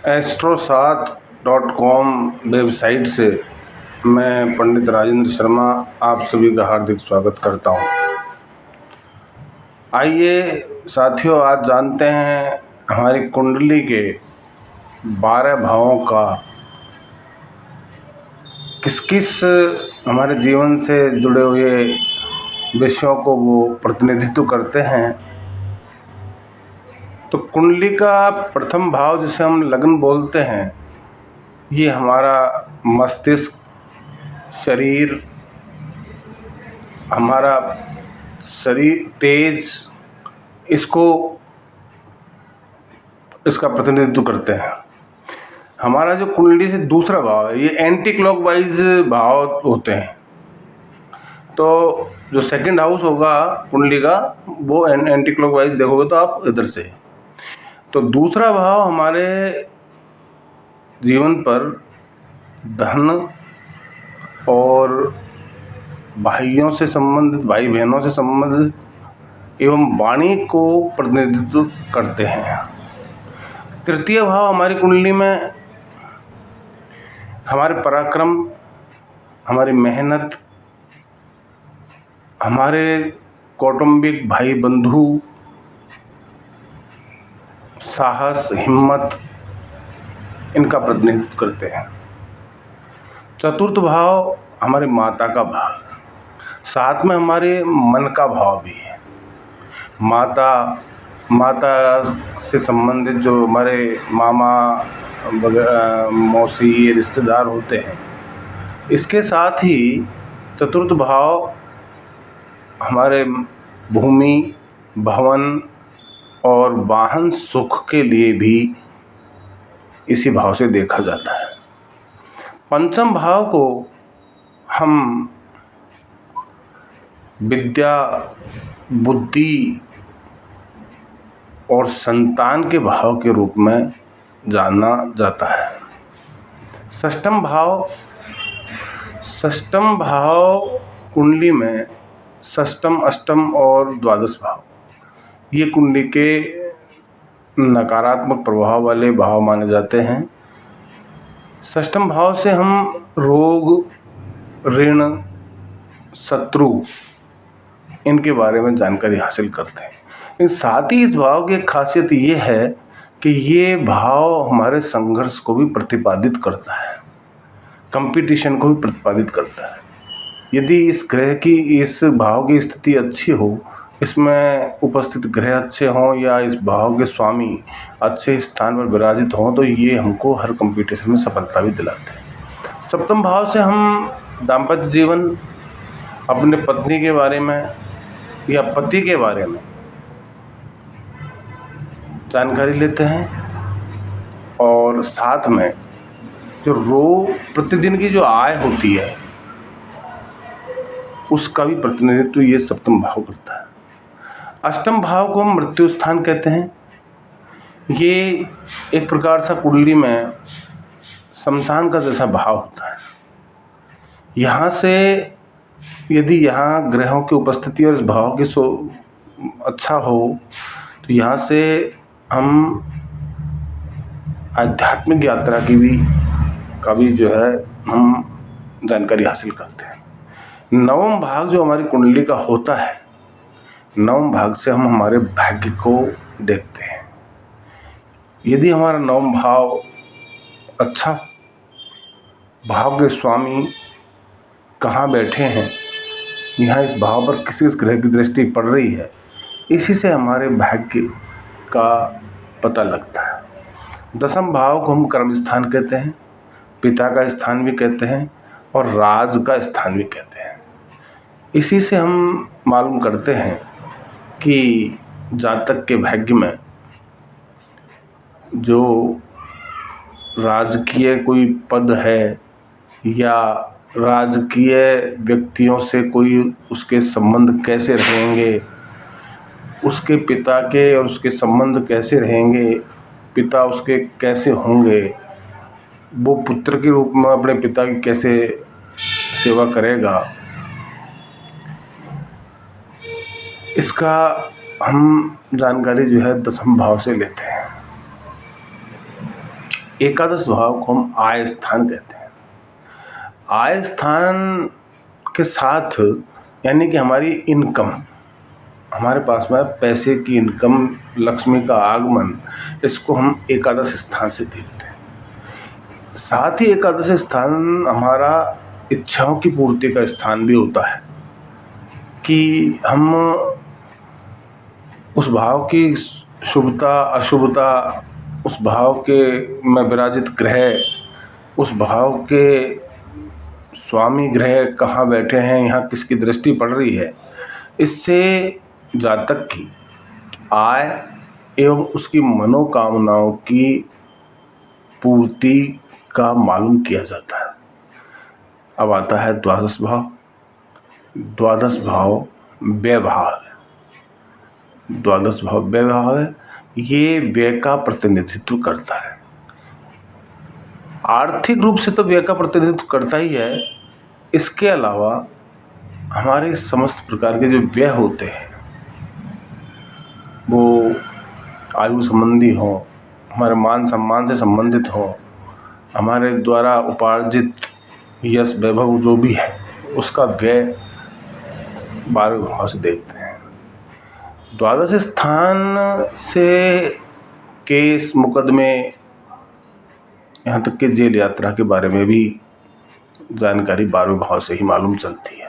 astro7.com website से मैं पंडित राजेंद्र शर्मा आप सभी का हार्दिक स्वागत करता हूँ। आइए साथियों, आज जानते हैं हमारी कुंडली के 12 भावों का किस किस हमारे जीवन से जुड़े हुए विषयों को वो प्रतिनिधित्व करते हैं। तो कुंडली का प्रथम भाव जिसे हम लग्न बोलते हैं, ये हमारा मस्तिष्क, शरीर, हमारा शरीर, तेज, इसका प्रतिनिधित्व करते हैं। हमारा जो कुंडली से दूसरा भाव है, ये एंटी क्लॉकवाइज भाव होते हैं। तो जो सेकंड हाउस होगा कुंडली का, वो एंटी क्लॉकवाइज देखोगे तो आप इधर से। तो दूसरा भाव हमारे जीवन पर धन और भाइयों से संबंधित, भाई बहनों से संबंधित एवं वाणी को प्रतिनिधित्व करते हैं। तृतीय भाव हमारी कुंडली में हमारे पराक्रम, हमारी मेहनत, हमारे कौटुंबिक भाई बंधु, साहस, हिम्मत, इनका प्रतिनिधित्व करते हैं। चतुर्थ भाव हमारे माता का भाव, साथ में हमारे मन का भाव भी है। माता से संबंधित जो हमारे मामा, मौसी, ये रिश्तेदार होते हैं। इसके साथ ही चतुर्थ भाव हमारे भूमि, भवन और वाहन सुख के लिए भी इसी भाव से देखा जाता है। पंचम भाव को हम विद्या, बुद्धि और संतान के भाव के रूप में जाना जाता है। षष्ठम भाव कुंडली में षष्ठम, अष्टम और द्वादश भाव, ये कुंडली के नकारात्मक प्रभाव वाले भाव माने जाते हैं। षष्ठम भाव से हम रोग, ऋण, शत्रु, इनके बारे में जानकारी हासिल करते हैं। लेकिन साथ ही इस भाव की एक खासियत ये है कि ये भाव हमारे संघर्ष को भी प्रतिपादित करता है, कंपटीशन को भी प्रतिपादित करता है। यदि इस ग्रह की, इस भाव की स्थिति अच्छी हो, इसमें उपस्थित ग्रह अच्छे हों या इस भाव के स्वामी अच्छे स्थान पर विराजित हों, तो ये हमको हर कंपटीशन में सफलता भी दिलाते हैं। सप्तम भाव से हम दाम्पत्य जीवन, अपने पत्नी के बारे में या पति के बारे में जानकारी लेते हैं। और साथ में जो प्रतिदिन की जो आय होती है, उसका भी प्रतिनिधित्व ये सप्तम भाव करता है। अष्टम भाव को हम मृत्यु स्थान कहते हैं। ये एक प्रकार सा कुंडली में शमशान का जैसा भाव होता है। यहाँ से यदि यहाँ ग्रहों की उपस्थिति और इस भाव की अच्छा हो, तो यहाँ से हम आध्यात्मिक यात्रा का भी जो है हम जानकारी हासिल करते हैं। नवम भाग जो हमारी कुंडली का होता है, नवम भाग से हम हमारे भाग्य को देखते हैं। यदि हमारा नवम भाव अच्छा, भाव के स्वामी कहाँ बैठे हैं, यहाँ इस भाव पर किस किस ग्रह की दृष्टि पड़ रही है, इसी से हमारे भाग्य का पता लगता है। दसम भाव को हम कर्म स्थान कहते हैं, पिता का स्थान भी कहते हैं और राज का स्थान भी कहते हैं। इसी से हम मालूम करते हैं कि जातक के भाग्य में जो राजकीय कोई पद है या राजकीय व्यक्तियों से कोई उसके संबंध कैसे रहेंगे, उसके पिता के और उसके संबंध कैसे रहेंगे, पिता उसके कैसे होंगे, वो पुत्र के रूप में अपने पिता की कैसे सेवा करेगा, इसका हम जानकारी जो है दसम भाव से लेते हैं। एकादश भाव को हम आय स्थान कहते हैं। आय स्थान के साथ यानी कि हमारी इनकम, हमारे पास में पैसे की इनकम, लक्ष्मी का आगमन, इसको हम एकादश स्थान से देखते हैं। साथ ही एकादश स्थान हमारा इच्छाओं की पूर्ति का स्थान भी होता है कि हम उस भाव की शुभता अशुभता, उस भाव के में विराजित ग्रह, उस भाव के स्वामी ग्रह कहाँ बैठे हैं, यहाँ किसकी दृष्टि पड़ रही है, इससे जातक की आय एवं उसकी मनोकामनाओं की पूर्ति का मालूम किया जाता है। अब आता है द्वादश भाव। द्वादश भाव व्यय भाव है। द्वादश भाव व्यय भाव है। ये व्यय का प्रतिनिधित्व करता है। आर्थिक रूप से तो व्यय का प्रतिनिधित्व करता ही है, इसके अलावा हमारे समस्त प्रकार के जो व्यय होते हैं वो आयु संबंधी हो, हमारे मान सम्मान से संबंधित हो, हमारे द्वारा उपार्जित यश वैभव जो भी है उसका व्यय 12 भाव से देखते हैं। द्वादश स्थान से केस मुकदमे, यहाँ तक कि जेल यात्रा के बारे में भी जानकारी 12वें भाव से ही मालूम चलती है।